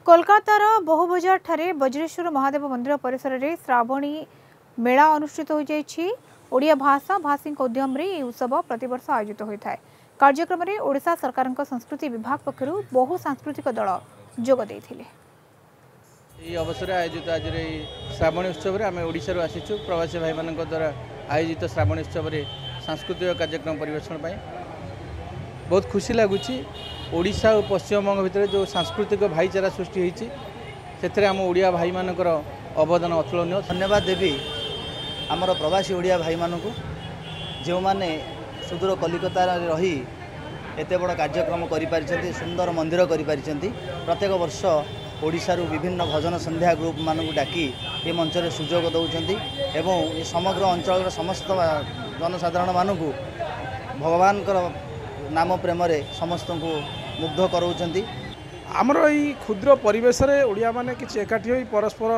कोलकातार बहुबजार ठारे वज्रेश्वर महादेव मंदिर परिसर में श्रावणी मेला अनुष्ठित हो जाइछि। ओडिया भाषा भाषी उद्यम रे यह उत्सव प्रतिवर्ष आयोजित होता है। कार्यक्रम में ओडिशा सरकार संस्कृति विभाग पक्षरु बहु सांस्कृतिक दल जोग देइथिले। यह अवसर आयोजित आज श्रावणी उत्सव में आम ओडिशा आसीचु प्रवासी भाई मान द्वारा आयोजित श्रावणी उत्सव में सांस्कृतिक कार्यक्रम परिवेषण बहुत खुशी लगुच। ओडिशा और पश्चिमबंग भितर जो सांस्कृतिक भाईचारा सृष्टि होती से आम ओडिया भाई मानकर अवदान अतुलनीय। धन्यवाद देवी आमर प्रवासी ओडिया भाई मानक जो माने सुदूर कलिकता रही एत बड़ कार्यक्रम कर सुंदर मंदिर कर प्रत्येक वर्ष ओडिशा विभिन्न भजन संध्या ग्रुप मानक डाकी ये मंच में सुजोग दौरान एवं समग्र अंचल समस्त जनसाधारण मानक भगवान नाम प्रेम समस्त को मुग्ध कराउछंती। आमर यही क्षुद्र परिवेश रे ओडिया माने किछि एकाठी होई परस्पर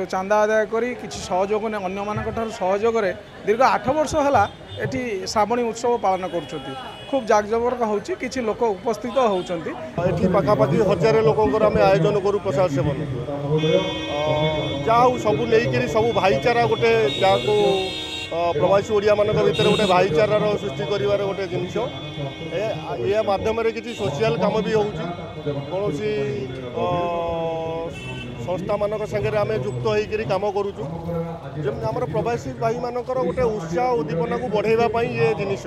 चांदा आदाय करी किछि सहयोग ने अन्य मानक ठार सहयोग रे दीर्घ 8 वर्ष हला एठी श्रावणी उत्सव पालन करूछंती। खूब जाकजमक होउची किछि लोक उपस्थित होउछंती। एठी पाखापाखि हजार लोकंकर आमे आयोजन करू प्रसाद सेवन जाऊ सब लेकिरी सब भाईचारा गोटे जाको प्रवासी ओडिया मान भर गोटे भाईचारार सृष्टि कर गोटे जिनस या माध्यम किसी सोशल कम भी कौन संस्था मान सागर आम युक्त होकर कम करुचु जमी आम प्रवासी भाई मानकर गोटे उत्साह उद्दीपना को बढ़ावा ये जिनिस।